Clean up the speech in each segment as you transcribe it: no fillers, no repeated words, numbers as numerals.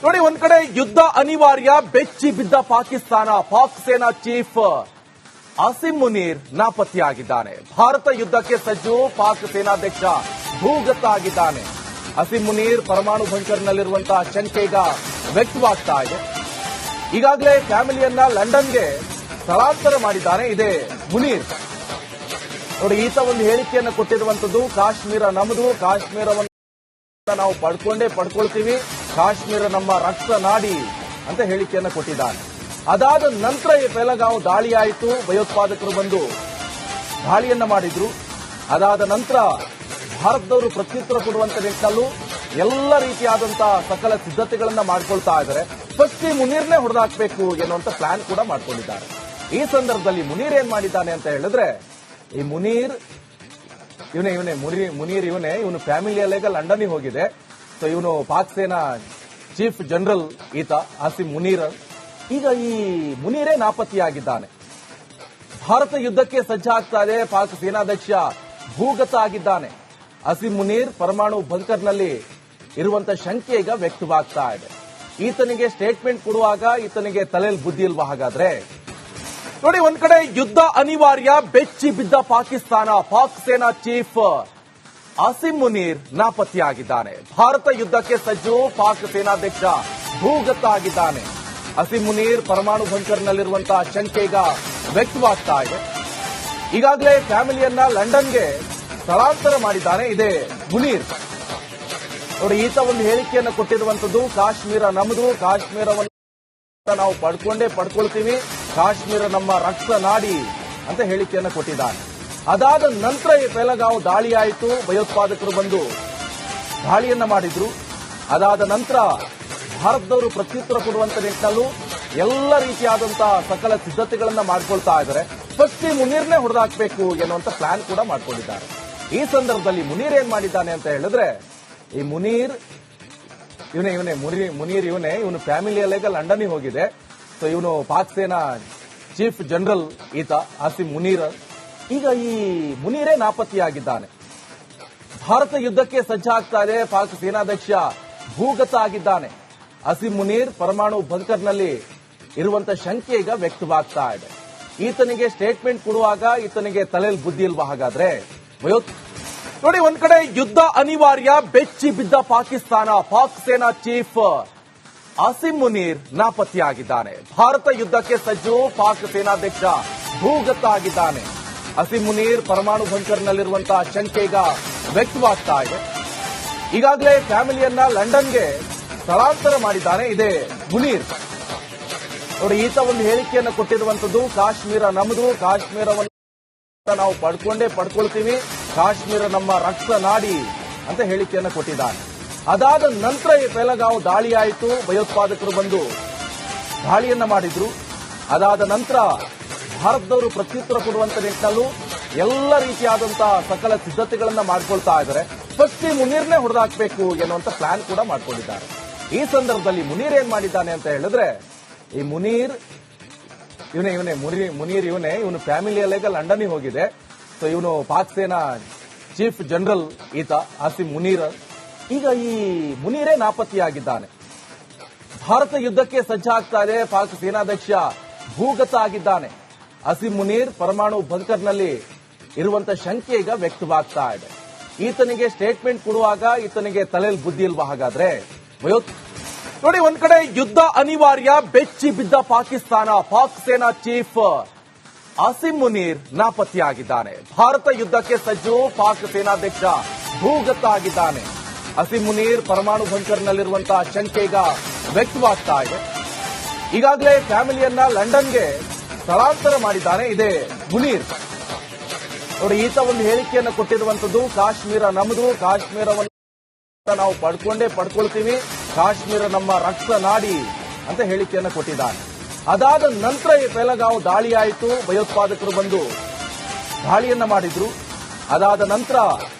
ನೋಡಿ, ಒಂದ್ ಕಡೆ ಯುದ್ಧ ಅನಿವಾರ್ಯ, ಬೆಚ್ಚಿ ಬಿದ್ದ ಪಾಕಿಸ್ತಾನ. ಪಾಕ್ ಸೇನಾ ಚೀಫ್ ಆಸಿಮ್ ಮುನೀರ್ ನಾಪತ್ತೆಯಾಗಿದ್ದಾನೆ. ಭಾರತ ಯುದ್ಧಕ್ಕೆ ಸಜ್ಜು, ಪಾಕ್ ಸೇನಾಧ್ಯಕ್ಷ ಭೂಗತ ಆಗಿದ್ದಾನೆ. ಆಸಿಮ್ ಮುನೀರ್ ಪರಮಾಣು ಬಂಕರ್ನಲ್ಲಿರುವಂತಹ ಶಂಕೆ ಈಗ ವ್ಯಕ್ತವಾಗ್ತಾ ಇದೆ. ಈಗಾಗಲೇ ಫ್ಯಾಮಿಲಿಯನ್ನ ಲಂಡನ್ಗೆ ಸ್ಥಳಾಂತರ ಮಾಡಿದ್ದಾನೆ ಇದೇ ಮುನೀರ್. ನೋಡಿ, ಈತ ಒಂದು ಹೇಳಿಕೆಯನ್ನು ಕೊಟ್ಟಿರುವಂತದ್ದು, ಕಾಶ್ಮೀರ ನಮ್ಮದು, ಕಾಶ್ಮೀರವನ್ನು ನಾವು ಪಡ್ಕೊಳ್ತೀವಿ, ಕಾಶ್ಮೀರ ನಮ್ಮ ರಕ್ತ ನಾಡಿ ಅಂತ ಹೇಳಿಕೆಯನ್ನು ಕೊಟ್ಟಿದ್ದಾನೆ. ಅದಾದ ನಂತರ ಈ ಪೆಹಲ್ಗಾಂವ್ ದಾಳಿ ಆಯಿತು. ಭಯೋತ್ಪಾದಕರು ಬಂದು ದಾಳಿಯನ್ನ ಮಾಡಿದ್ರು. ಅದಾದ ನಂತರ ಭಾರತದವರು ಪ್ರತ್ಯುತ್ತರ ಕೊಡುವಂತ ನಿಟ್ಟಿನಲ್ಲೂ ಎಲ್ಲ ರೀತಿಯಾದಂತಹ ಸಕಲ ಸಿದ್ಧತೆಗಳನ್ನ ಮಾಡ್ಕೊಳ್ತಾ ಇದ್ದಾರೆ. ಫಸ್ಟ್ ಈ ಮುನೀರ್ನೇ ಹೊಡೆದಾಕ್ಬೇಕು ಎನ್ನುವಂತ ಪ್ಲಾನ್ ಕೂಡ ಮಾಡ್ಕೊಂಡಿದ್ದಾರೆ. ಈ ಸಂದರ್ಭದಲ್ಲಿ ಮುನೀರ್ ಏನ್ ಮಾಡಿದ್ದಾನೆ ಅಂತ ಹೇಳಿದ್ರೆ, ಈ ಮುನೀರ್ ಇವನು ಫ್ಯಾಮಿಲಿಯಲ್ಲೇಗ ಲಂಡನ್ಗೆ ಹೋಗಿದೆ. ಸೊ ಇವನು ಪಾಕ್ ಸೇನಾ ಚೀಫ್ ಜನರಲ್ ಈತ ಆಸಿಮ್ ಮುನೀರ್. ಈಗ ಈ ಮುನೀರೇ ನಾಪತ್ತೆಯಾಗಿದ್ದಾನೆ. ಭಾರತ ಯುದ್ಧಕ್ಕೆ ಸಜ್ಜಾಗ್ತಾ ಇದೆ. ಪಾಕ್ ಸೇನಾಧ್ಯಕ್ಷ ಭೂಗತ ಆಗಿದ್ದಾನೆ. ಆಸಿಮ್ ಮುನೀರ್ ಪರಮಾಣು ಬಂಕರ್ನಲ್ಲಿ ಇರುವಂತ ಶಂಕೆ ಈಗ ವ್ಯಕ್ತವಾಗ್ತಾ ಇದೆ. ಈತನಿಗೆ ಸ್ಟೇಟ್ಮೆಂಟ್ ಕೊಡುವಾಗ ಈತನಿಗೆ ತಲೆಯಲ್ಲಿ ಬುದ್ಧಿ ಇಲ್ವಾ ಹಾಗಾದ್ರೆ? ನೋಡಿ, ಒಂದ್ ಕಡೆ ಯುದ್ಧ ಅನಿವಾರ್ಯ, ಬೆಚ್ಚಿ ಬಿದ್ದ ಪಾಕಿಸ್ತಾನ. ಪಾಕ್ ಸೇನಾ ಚೀಫ್ ಆಸಿಮ್ ಮುನೀರ್ ನಾಪತ್ತೆಯಾಗಿದ್ದಾನೆ. ಭಾರತ ಯುದ್ಧಕ್ಕೆ ಸಜ್ಜು, ಪಾಕ್ ಸೇನಾಧ್ಯಕ್ಷ ಭೂಗತ ಆಗಿದ್ದಾನೆ. ಆಸಿಮ್ ಮುನೀರ್ ಪರಮಾಣು ಬಂಕರ್ನಲ್ಲಿರುವಂತಹ ಶಂಕೆ ಈಗ ವ್ಯಕ್ತವಾಗ್ತಾ ಇದೆ. ಈಗಾಗಲೇ ಫ್ಯಾಮಿಲಿಯನ್ನ ಲಂಡನ್ಗೆ ಸ್ಥಳಾಂತರ ಮಾಡಿದ್ದಾನೆ ಇದೇ ಮುನೀರ್. ನೋಡಿ, ಈತ ಒಂದು ಹೇಳಿಕೆಯನ್ನು ಕೊಟ್ಟಿರುವಂತದ್ದು, ಕಾಶ್ಮೀರ ನಮ್ಮದು, ಕಾಶ್ಮೀರವನ್ನು ನಾವು ಪಡ್ಕೊಳ್ತೀವಿ, ಕಾಶ್ಮೀರ ನಮ್ಮ ರಕ್ತ ನಾಡಿ ಅಂತ ಹೇಳಿಕೆಯನ್ನು ಕೊಟ್ಟಿದ್ದಾನೆ. ಅದಾದ ನಂತರ ಈ ಪೆಹಲ್ಗಾಂವ್ ದಾಳಿ ಆಯಿತು. ಭಯೋತ್ಪಾದಕರು ಬಂದು ದಾಳಿಯನ್ನ ಮಾಡಿದ್ರು. ಅದಾದ ನಂತರ ಭಾರತದವರು ಪ್ರತ್ಯುತ್ತರ ಕೊಡುವಂತ ನಿಟ್ಟಿನಲ್ಲೂ ಎಲ್ಲ ರೀತಿಯಾದಂತಹ ಸಕಲ ಸಿದ್ಧತೆಗಳನ್ನ ಮಾಡ್ಕೊಳ್ತಾ ಇದ್ದಾರೆ. ಫಸ್ಟ್ ಈ ಮುನೀರ್ನೇ ಹೊಡೆದಾಕ್ಬೇಕು ಎನ್ನುವಂತ ಪ್ಲಾನ್ ಕೂಡ ಮಾಡ್ಕೊಂಡಿದ್ದಾರೆ. ಈ ಸಂದರ್ಭದಲ್ಲಿ ಮುನೀರ್ ಏನ್ ಮಾಡಿದ್ದಾನೆ ಅಂತ ಹೇಳಿದ್ರೆ, ಈ ಮುನೀರ್ ಇವನು ಫ್ಯಾಮಿಲಿಯಲ್ಲೇಗ ಲಂಡನ್ಗೆ ಹೋಗಿದೆ. ಸೊ ಇವನು ಪಾಕ್ ಸೇನಾ ಚೀಫ್ ಜನರಲ್ ಈತ ಆಸಿಮ್ ಮುನೀರ್. ಈಗ ಈ ಮುನೀರೇ ನಾಪತ್ತೆಯಾಗಿದ್ದಾನೆ. ಭಾರತ ಯುದ್ಧಕ್ಕೆ ಸಜ್ಜಾಗ್ತಾ ಇದೆ. ಪಾಕ್ ಸೇನಾಧ್ಯಕ್ಷ ಭೂಗತ ಆಗಿದ್ದಾನೆ. ಆಸಿಮ್ ಮುನೀರ್ ಪರಮಾಣು ಬಂಕರ್ನಲ್ಲಿ ಇರುವಂತ ಶಂಕೆ ಈಗ ವ್ಯಕ್ತವಾಗ್ತಾ ಇದೆ. ಈತನಿಗೆ ಸ್ಟೇಟ್ಮೆಂಟ್ ಕೊಡುವಾಗ ಈತನಿಗೆ ತಲೆಯಲ್ಲಿ ಬುದ್ಧಿ ಇಲ್ವಾ ಹಾಗಾದ್ರೆ? ನೋಡಿ, ಒಂದ್ ಕಡೆ ಯುದ್ಧ ಅನಿವಾರ್ಯ, ಬೆಚ್ಚಿ ಬಿದ್ದ ಪಾಕಿಸ್ತಾನ. ಪಾಕ್ ಸೇನಾ ಚೀಫ್ ಆಸಿಮ್ ಮುನೀರ್ ನಾಪತ್ತೆಯಾಗಿದ್ದಾನೆ. ಭಾರತ ಯುದ್ಧಕ್ಕೆ ಸಜ್ಜು, ಪಾಕ್ ಸೇನಾಧ್ಯಕ್ಷ ಭೂಗತ ಆಗಿದ್ದಾನೆ. ಆಸಿಮ್ ಮುನೀರ್ ಪರಮಾಣು ಬಂಕರ್ನಲ್ಲಿರುವಂತಹ ಶಂಕೆ ಈಗ ವ್ಯಕ್ತವಾಗ್ತಾ ಇದೆ. ಈಗಾಗಲೇ ಫ್ಯಾಮಿಲಿಯನ್ನ ಲಂಡನ್ಗೆ ಸ್ಥಳಾಂತರ ಮಾಡಿದ್ದಾನೆ ಇದೇ ಮುನೀರ್. ನೋಡಿ, ಈತ ಒಂದು ಹೇಳಿಕೆಯನ್ನು ಕೊಟ್ಟಿರುವಂತದ್ದು, ಕಾಶ್ಮೀರ ನಮ್ಮದು, ಕಾಶ್ಮೀರವನ್ನು ನಾವು ಪಡ್ಕೊಳ್ತೀವಿ, ಕಾಶ್ಮೀರ ನಮ್ಮ ರಕ್ತ ನಾಡಿ ಅಂತ ಹೇಳಿಕೆಯನ್ನು ಕೊಟ್ಟಿದ್ದಾನೆ. ಅದಾದ ನಂತರ ಈ ಪೆಹಲ್ಗಾಂವ್ ದಾಳಿ ಆಯಿತು. ಭಯೋತ್ಪಾದಕರು ಬಂದು ದಾಳಿಯನ್ನ ಮಾಡಿದ್ರು. ಅದಾದ ನಂತರ ಭಾರತದವರು ಪ್ರತ್ಯುತ್ತರ ಕೊಡುವಂತ ನಿಟ್ಟಿನಲ್ಲೂ ಎಲ್ಲ ರೀತಿಯಾದಂತಹ ಸಕಲ ಸಿದ್ಧತೆಗಳನ್ನ ಮಾಡ್ಕೊಳ್ತಾ ಇದ್ದಾರೆ. ಫಸ್ಟ್ ಈ ಮುನೀರ್ನೇ ಹೊಡೆದಾಕ್ಬೇಕು ಎನ್ನುವಂತ ಪ್ಲಾನ್ ಕೂಡ ಮಾಡ್ಕೊಂಡಿದ್ದಾರೆ. ಈ ಸಂದರ್ಭದಲ್ಲಿ ಮುನೀರ್ ಏನ್ ಮಾಡಿದ್ದಾನೆ ಅಂತ ಹೇಳಿದ್ರೆ, ಈ ಇವನು ಫ್ಯಾಮಿಲಿಯಲ್ಲೇಗ ಲಂಡನ್ಗೆ ಹೋಗಿದೆ. ಸೊ ಇವನು ಪಾಕ್ ಸೇನಾ ಚೀಫ್ ಜನರಲ್ ಈತ ಆಸಿಮ್ ಮುನೀರ್. ಈಗ ಈ ಮುನೀರೇ ನಾಪತ್ತೆಯಾಗಿದ್ದಾನೆ. ಭಾರತ ಯುದ್ಧಕ್ಕೆ ಸಜ್ಜಾಗ್ತಾ ಇದೆ. ಪಾಕ್ ಸೇನಾಧ್ಯಕ್ಷ ಭೂಗತ ಆಗಿದ್ದಾನೆ. ಆಸಿಮ್ ಮುನೀರ್ ಪರಮಾಣು ಬಂಕರ್ನಲ್ಲಿ ಇರುವಂತ ಶಂಕೆ ಈಗ ವ್ಯಕ್ತವಾಗ್ತಾ ಇದೆ. ಈತನಿಗೆ ಸ್ಟೇಟ್ಮೆಂಟ್ ಕೊಡುವಾಗ ಈತನಿಗೆ ತಲೆಯಲ್ಲಿ ಬುದ್ಧಿ ಇಲ್ವಾ ಹಾಗಾದ್ರೆ? ನೋಡಿ, ಒಂದ್ ಕಡೆ ಯುದ್ಧ ಅನಿವಾರ್ಯ, ಬೆಚ್ಚಿ ಬಿದ್ದ ಪಾಕಿಸ್ತಾನ. ಪಾಕ್ ಸೇನಾ ಚೀಫ್ ಆಸಿಮ್ ಮುನೀರ್ ನಾಪತ್ತೆಯಾಗಿದ್ದಾನೆ. ಭಾರತ ಯುದ್ಧಕ್ಕೆ ಸಜ್ಜು, ಪಾಕ್ ಸೇನಾಧ್ಯಕ್ಷ ಭೂಗತ ಆಗಿದ್ದಾನೆ. ಆಸಿಮ್ ಮುನೀರ್ ಪರಮಾಣು ಬಂಕರ್ನಲ್ಲಿರುವಂತಹ ಶಂಕೆ ಈಗ ವ್ಯಕ್ತವಾಗ್ತಾ ಇದೆ. ಈಗಾಗಲೇ ಫ್ಯಾಮಿಲಿಯನ್ನ ಲಂಡನ್ಗೆ ಸ್ಥಳಾಂತರ ಮಾಡಿದ್ದಾನೆ ಇದೇ ಮುನೀರ್. ನೋಡಿ, ಈತ ಒಂದು ಹೇಳಿಕೆಯನ್ನು ಕೊಟ್ಟಿರುವಂತದ್ದು, ಕಾಶ್ಮೀರ ನಮ್ಮದು, ಕಾಶ್ಮೀರವನ್ನು ನಾವು ಪಡ್ಕೊಳ್ತೀವಿ, ಕಾಶ್ಮೀರ ನಮ್ಮ ರಕ್ತ ನಾಡಿ ಅಂತ ಹೇಳಿಕೆಯನ್ನು ಕೊಟ್ಟಿದ್ದಾನೆ. ಅದಾದ ನಂತರ ಈ ಪೆಹಲ್ಗಾಂವ್ ದಾಳಿ ಆಯಿತು. ಭಯೋತ್ಪಾದಕರು ಬಂದು ದಾಳಿಯನ್ನ ಮಾಡಿದ್ರು. ಅದಾದ ನಂತರ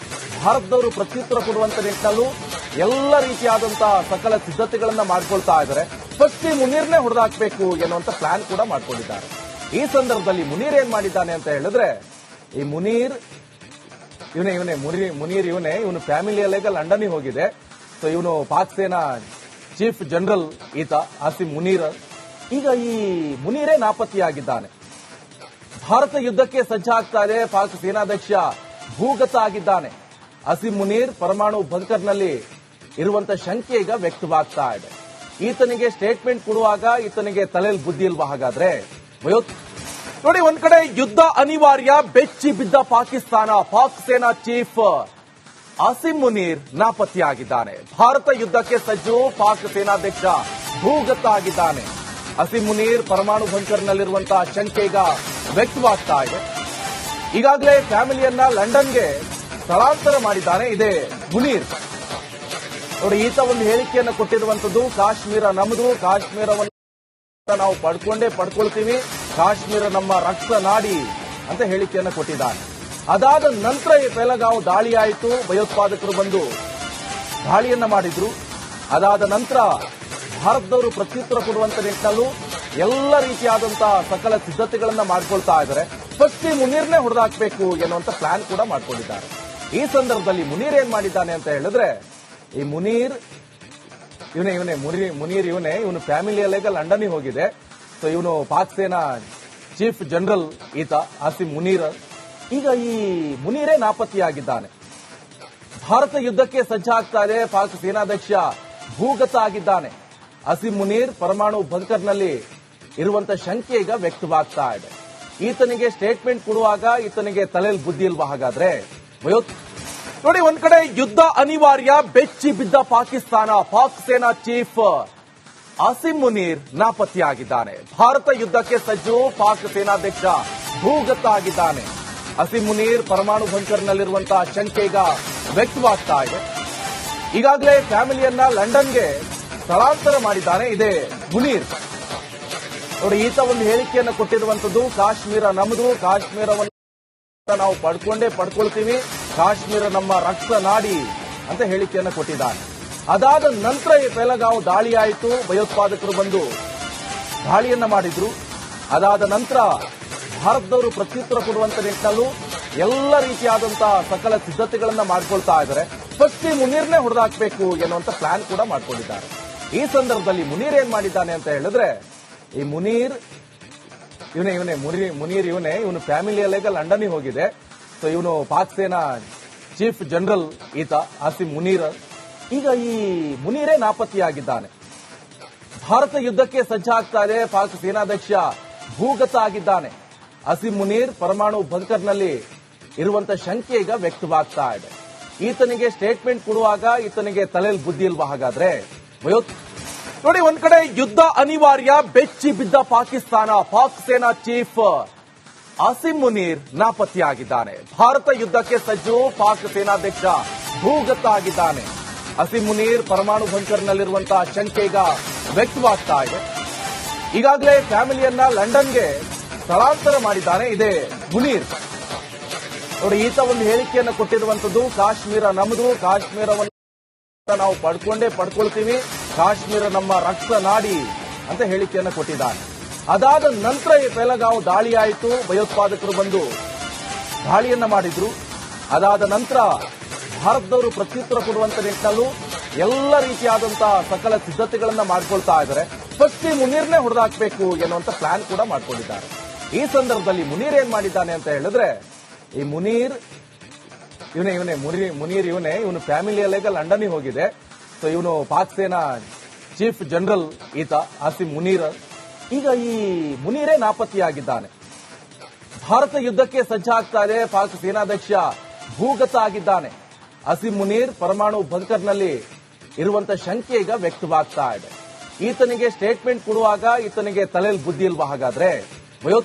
ಭಾರತದವರು ಪ್ರತ್ಯುತ್ತರ ಕೊಡುವಂತ ನಿಟ್ಟಿನಲ್ಲೂ ಎಲ್ಲ ರೀತಿಯಾದಂತಹ ಸಕಲ ಸಿದ್ಧತೆಗಳನ್ನ ಮಾಡ್ಕೊಳ್ತಾ ಇದ್ದಾರೆ. ಫಸ್ಟ್ ಈ ಮುನೀರ್ನೇ ಹೊಡೆದಾಕ್ಬೇಕು ಎನ್ನುವಂತ ಪ್ಲಾನ್ ಕೂಡ ಮಾಡ್ಕೊಂಡಿದ್ದಾರೆ. ಈ ಸಂದರ್ಭದಲ್ಲಿ ಮುನೀರ್ ಏನ್ ಮಾಡಿದ್ದಾನೆ ಅಂತ ಹೇಳಿದ್ರೆ, ಈ ಇವನು ಫ್ಯಾಮಿಲಿಯಲ್ಲೇಗ ಲಂಡನ್ಗೆ ಹೋಗಿದೆ. ಸೊ ಇವನು ಪಾಕ್ ಸೇನಾ ಚೀಫ್ ಜನರಲ್ ಈತ ಆಸಿಮ್ ಮುನೀರ್. ಈಗ ಈ ಮುನೀರೇ ನಾಪತ್ತೆಯಾಗಿದ್ದಾನೆ. ಭಾರತ ಯುದ್ಧಕ್ಕೆ ಸಜ್ಜಾಗ್ತಾ ಇದೆ. ಪಾಕ್ ಸೇನಾಧ್ಯಕ್ಷ ಭೂಗತ ಆಗಿದ್ದಾನೆ. ಆಸಿಮ್ ಮುನೀರ್ ಪರಮಾಣು ಬಂಕರ್ನಲ್ಲಿ ಇರುವಂತ ಶಂಕೆ ಈಗ ವ್ಯಕ್ತವಾಗ್ತಾ ಇದೆ. ಈತನಿಗೆ ಸ್ಟೇಟ್ಮೆಂಟ್ ಕೊಡುವಾಗ ಈತನಿಗೆ ತಲೆಯಲ್ಲಿ ಬುದ್ಧಿ ಇಲ್ವಾ? ಹಾಗಾದ್ರೆ ನೋಡಿ, ಒಂದ್ ಕಡೆ ಯುದ್ಧ ಅನಿವಾರ್ಯ, ಬೆಚ್ಚಿ ಬಿದ್ದ ಪಾಕಿಸ್ತಾನ. ಪಾಕ್ ಸೇನಾ ಚೀಫ್ ಆಸಿಮ್ ಮುನೀರ್ ನಾಪತ್ತೆಯಾಗಿದ್ದಾನೆ. ಭಾರತ ಯುದ್ಧಕ್ಕೆ ಸಜ್ಜು, ಪಾಕ್ ಸೇನಾಧ್ಯಕ್ಷ ಭೂಗತ ಆಗಿದ್ದಾನೆ. ಆಸಿಮ್ ಮುನೀರ್ ಪರಮಾಣು ಬಂಕರ್ನಲ್ಲಿರುವಂತಹ ಶಂಕೆ ಈಗ ವ್ಯಕ್ತವಾಗ್ತಾ ಇದೆ. ಈಗಾಗಲೇ ಫ್ಯಾಮಿಲಿಯನ್ನ ಲಂಡನ್ಗೆ ಸ್ಥಳಾಂತರ ಮಾಡಿದ್ದಾನೆ ಇದೇ ಮುನೀರ್. ನೋಡಿ, ಈತ ಒಂದು ಹೇಳಿಕೆಯನ್ನು ಕೊಟ್ಟಿರುವಂತದ್ದು, ಕಾಶ್ಮೀರ ನಮ್ಮದು, ಕಾಶ್ಮೀರವನ್ನು ನಾವು ಪಡ್ಕೊಳ್ತೀವಿ, ಕಾಶ್ಮೀರ ನಮ್ಮ ರಕ್ತ ನಾಡಿ ಅಂತ ಹೇಳಿಕೆಯನ್ನು ಕೊಟ್ಟಿದ್ದಾನೆ. ಅದಾದ ನಂತರ ಈ ಪೆಹಲ್ಗಾಂವ್ ದಾಳಿ ಆಯಿತು. ಭಯೋತ್ಪಾದಕರು ಬಂದು ದಾಳಿಯನ್ನ ಮಾಡಿದ್ರು. ಅದಾದ ನಂತರ ಭಾರತದವರು ಪ್ರತ್ಯುತ್ತರ ಕೊಡುವಂತ ನಿಟ್ಟಿನಲ್ಲೂ ಎಲ್ಲ ರೀತಿಯಾದಂತಹ ಸಕಲ ಸಿದ್ಧತೆಗಳನ್ನ ಮಾಡ್ಕೊಳ್ತಾ ಇದ್ದಾರೆ. ಫಸ್ಟ್ ಮುನೀರ್ನೇ ಹೊಡೆದಾಕ್ಬೇಕು ಎನ್ನುವಂತ ಪ್ಲಾನ್ ಕೂಡ ಮಾಡ್ಕೊಂಡಿದ್ದಾರೆ. ಈ ಸಂದರ್ಭದಲ್ಲಿ ಮುನೀರ್ ಏನ್ ಮಾಡಿದ್ದಾನೆ ಅಂತ ಹೇಳಿದ್ರೆ, ಈ ಮುನೀರ್ ಇವನು ಫ್ಯಾಮಿಲಿಯಲ್ಲೇಗ ಲಂಡನ್ಗೆ ಹೋಗಿದೆ. ಸೊ ಇವನು ಪಾಕ್ ಸೇನಾ ಚೀಫ್ ಜನರಲ್ ಈತ ಆಸಿಮ್ ಮುನೀರ್. ಈಗ ಈ ಮುನೀರೇ ನಾಪತ್ತೆಯಾಗಿದ್ದಾನೆ. ಭಾರತ ಯುದ್ಧಕ್ಕೆ ಸಜ್ಜಾಗ್ತಾ ಇದೆ. ಪಾಕ್ ಸೇನಾಧ್ಯಕ್ಷ ಭೂಗತ ಆಗಿದ್ದಾನೆ. ಆಸಿಮ್ ಮುನೀರ್ ಪರಮಾಣು ಬಂಕರ್ನಲ್ಲಿ ಇರುವಂತ ಶಂಕೆ ಈಗ ವ್ಯಕ್ತವಾಗ್ತಾ ಇದೆ. ಈತನಿಗೆ ಸ್ಟೇಟ್ಮೆಂಟ್ ಕೊಡುವಾಗ ಈತನಿಗೆ ತಲೆಯಲ್ಲಿ ಬುದ್ಧಿ ಇಲ್ವಾ? ಹಾಗಾದ್ರೆ ನೋಡಿ, ಒಂದ್ ಕಡೆ ಯುದ್ಧ ಅನಿವಾರ್ಯ, ಬೆಚ್ಚಿ ಬಿದ್ದ ಪಾಕಿಸ್ತಾನ. ಪಾಕ್ ಸೇನಾ ಚೀಫ್ ಆಸಿಮ್ ಮುನೀರ್ ನಾಪತ್ತೆಯಾಗಿದ್ದಾನೆ. ಭಾರತ ಯುದ್ಧಕ್ಕೆ ಸಜ್ಜು, ಪಾಕ್ ಸೇನಾಧ್ಯಕ್ಷ ಭೂಗತ ಆಗಿದ್ದಾನೆ. ಆಸಿಮ್ ಮುನೀರ್ ಪರಮಾಣು ಬಂಕರ್ನಲ್ಲಿರುವಂತಹ ಶಂಕೆ ಈಗ ವ್ಯಕ್ತವಾಗ್ತಾ ಇದೆ. ಈಗಾಗಲೇ ಫ್ಯಾಮಿಲಿಯನ್ನ ಲಂಡನ್ಗೆ ಸ್ಥಳಾಂತರ ಮಾಡಿದ್ದಾನೆ ಇದೇ ಮುನೀರ್. ನೋಡಿ, ಈತ ಒಂದು ಹೇಳಿಕೆಯನ್ನು ಕೊಟ್ಟಿರುವಂತದ್ದು, ಕಾಶ್ಮೀರ ನಮ್ಮದು, ಕಾಶ್ಮೀರವನ್ನು ನಾವು ಪಡ್ಕೊಳ್ತೀವಿ, ಕಾಶ್ಮೀರ ನಮ್ಮ ರಕ್ತ ನಾಡಿ ಅಂತ ಹೇಳಿಕೆಯನ್ನು ಕೊಟ್ಟಿದ್ದಾನೆ. ಅದಾದ ನಂತರ ಈ ಪೆಹಲ್ಗಾಂವ್ ದಾಳಿ ಆಯಿತು. ಭಯೋತ್ಪಾದಕರು ಬಂದು ದಾಳಿಯನ್ನ ಮಾಡಿದ್ರು. ಅದಾದ ನಂತರ ಭಾರತದವರು ಪ್ರತ್ಯುತ್ತರ ಕೊಡುವಂತ ನಿಟ್ಟಿನಲ್ಲೂ ಎಲ್ಲ ರೀತಿಯಾದಂತಹ ಸಕಲ ಸಿದ್ಧತೆಗಳನ್ನ ಮಾಡ್ಕೊಳ್ತಾ ಇದ್ದಾರೆ. ಫಸ್ಟ್ ಮುನೀರ್ನೇ ಹೊಡೆದಾಕ್ಬೇಕು ಎನ್ನುವಂತ ಪ್ಲಾನ್ ಕೂಡ ಮಾಡ್ಕೊಂಡಿದ್ದಾರೆ. ಈ ಸಂದರ್ಭದಲ್ಲಿ ಮುನೀರ್ ಏನ್ ಮಾಡಿದ್ದಾನೆ ಅಂತ ಹೇಳಿದ್ರೆ, ಈ ಇವನು ಫ್ಯಾಮಿಲಿಯಲ್ಲೇಗ ಲಂಡನ್ಗೆ ಹೋಗಿದೆ. ಸೊ ಇವನು ಪಾಕ್ ಸೇನಾ ಚೀಫ್ ಜನರಲ್ ಈತ ಆಸಿಮ್ ಮುನೀರ್. ಈಗ ಈ ಮುನೀರೇ ನಾಪತ್ತೆಯಾಗಿದ್ದಾನೆ. ಭಾರತ ಯುದ್ಧಕ್ಕೆ ಸಜ್ಜಾಗ್ತಾ ಇದೆ. ಪಾಕ್ ಸೇನಾಧ್ಯಕ್ಷ ಭೂಗತ ಆಗಿದ್ದಾನೆ. ಆಸಿಮ್ ಮುನೀರ್ ಪರಮಾಣು ಬಂಕರ್ನಲ್ಲಿ ಇರುವಂತ ಶಂಕೆ ಈಗ ವ್ಯಕ್ತವಾಗ್ತಾ ಇದೆ. ಈತನಿಗೆ ಸ್ಟೇಟ್ಮೆಂಟ್ ಕೊಡುವಾಗ ಈತನಿಗೆ ತಲೆಯಲ್ಲಿ ಬುದ್ಧಿ ಇಲ್ವಾ? ಹಾಗಾದ್ರೆ ನೋಡಿ, ಒಂದ್ ಕಡೆ ಯುದ್ಧ ಅನಿವಾರ್ಯ, ಬೆಚ್ಚಿ ಬಿದ್ದ ಪಾಕಿಸ್ತಾನ. ಪಾಕ್ ಸೇನಾ ಚೀಫ್ ಆಸಿಮ್ ಮುನೀರ್ ನಾಪತ್ತೆಯಾಗಿದ್ದಾನೆ. ಭಾರತ ಯುದ್ಧಕ್ಕೆ ಸಜ್ಜು, ಪಾಕ್ ಸೇನಾಧ್ಯಕ್ಷ ಭೂಗತ ಆಗಿದ್ದಾನೆ. ಆಸಿಮ್ ಮುನೀರ್ ಪರಮಾಣು ಬಂಕರ್ನಲ್ಲಿ ಇರುವಂತ ಶಂಕೆ ಈಗ ವ್ಯಕ್ತವಾಗ್ತಾ ಇದೆ. ಈತನಿಗೆ ಸ್ಟೇಟ್ಮೆಂಟ್ ಕೊಡುವಾಗ ಈತನಿಗೆ ತಲೆಯಲ್ಲಿ ಬುದ್ಧಿ ಇಲ್ವಾ? ಹಾಗಾದ್ರೆ ನೋಡಿ, ಒಂದ್ ಕಡೆ ಯುದ್ಧ ಅನಿವಾರ್ಯ, ಬೆಚ್ಚಿ ಬಿದ್ದ ಪಾಕಿಸ್ತಾನ. ಪಾಕ್ ಸೇನಾ ಚೀಫ್ ಆಸಿಮ್ ಮುನೀರ್ ನಾಪತ್ತೆಯಾಗಿದ್ದಾನೆ. ಭಾರತ ಯುದ್ಧಕ್ಕೆ ಸಜ್ಜು, ಪಾಕ್ ಸೇನಾಧ್ಯಕ್ಷ ಭೂಗತ ಆಗಿದ್ದಾನೆ. ಆಸಿಮ್ ಮುನೀರ್ ಪರಮಾಣು ಬಂಕರ್ನಲ್ಲಿರುವಂತಹ ಶಂಕೆ ಈಗ ವ್ಯಕ್ತವಾಗ್ತಾ ಇದೆ. ಈಗಾಗಲೇ ಫ್ಯಾಮಿಲಿಯನ್ನ ಲಂಡನ್ಗೆ ಸ್ಥಳಾಂತರ ಮಾಡಿದ್ದಾನೆ ಇದೇ ಮುನೀರ್. ನೋಡಿ, ಈತ ಒಂದು ಹೇಳಿಕೆಯನ್ನು ಕೊಟ್ಟಿರುವಂತದ್ದು, ಕಾಶ್ಮೀರ ನಮ್ಮದು, ಕಾಶ್ಮೀರವನ್ನು ನಾವು ಪಡ್ಕೊಳ್ತೀವಿ, ಕಾಶ್ಮೀರ ನಮ್ಮ ರಕ್ತ ನಾಡಿ ಅಂತ ಹೇಳಿಕೆಯನ್ನು ಕೊಟ್ಟಿದ್ದಾನೆ. ಅದಾದ ನಂತರ ಈ ಪೆಹಲ್ಗಾಂವ್ ದಾಳಿ ಆಯಿತು. ಭಯೋತ್ಪಾದಕರು ಬಂದು ದಾಳಿಯನ್ನ ಮಾಡಿದ್ರು. ಅದಾದ ನಂತರ ಭಾರತದವರು ಪ್ರತ್ಯುತ್ತರ ಕೊಡುವಂತ ನಿಟ್ಟಿನಲ್ಲೂ ಎಲ್ಲ ರೀತಿಯಾದಂತಹ ಸಕಲ ಸಿದ್ಧತೆಗಳನ್ನ ಮಾಡ್ಕೊಳ್ತಾ ಇದ್ದಾರೆ. ಫಸ್ಟ್ ಮುನೀರ್ನೇ ಹೊಡೆದಾಕ್ಬೇಕು ಎನ್ನುವಂತ ಪ್ಲಾನ್ ಕೂಡ ಮಾಡ್ಕೊಂಡಿದ್ದಾರೆ. ಈ ಸಂದರ್ಭದಲ್ಲಿ ಮುನೀರ್ ಏನ್ ಮಾಡಿದ್ದಾನೆ ಅಂತ ಹೇಳಿದ್ರೆ, ಈ ಇವನು ಫ್ಯಾಮಿಲಿಯಲ್ಲೇಗ ಲಂಡನ್ಗೆ ಹೋಗಿದೆ. ಸೊ ಇವನು ಪಾಕ್ ಸೇನಾ ಚೀಫ್ ಜನರಲ್ ಈತ ಆಸಿಮ್ ಮುನೀರ್. ಈಗ ಈ ಮುನೀರೇ ನಾಪತ್ತೆಯಾಗಿದ್ದಾನೆ. ಭಾರತ ಯುದ್ಧಕ್ಕೆ ಸಜ್ಜಾಗ್ತಾ ಇದೆ. ಪಾಕ್ ಸೇನಾಧ್ಯಕ್ಷ ಭೂಗತ ಆಗಿದ್ದಾನೆ. ಆಸಿಮ್ ಮುನೀರ್ ಪರಮಾಣು ಬಂಕರ್ನಲ್ಲಿ ಇರುವಂತ ಶಂಕೆ ಈಗ ವ್ಯಕ್ತವಾಗ್ತಾ ಇದೆ. ಈತನಿಗೆ ಸ್ಟೇಟ್ಮೆಂಟ್ ಕೊಡುವಾಗ ಈತನಿಗೆ ತಲೆಯಲ್ಲಿ ಬುದ್ಧಿ ಇಲ್ವಾ? ಹಾಗಾದ್ರೆ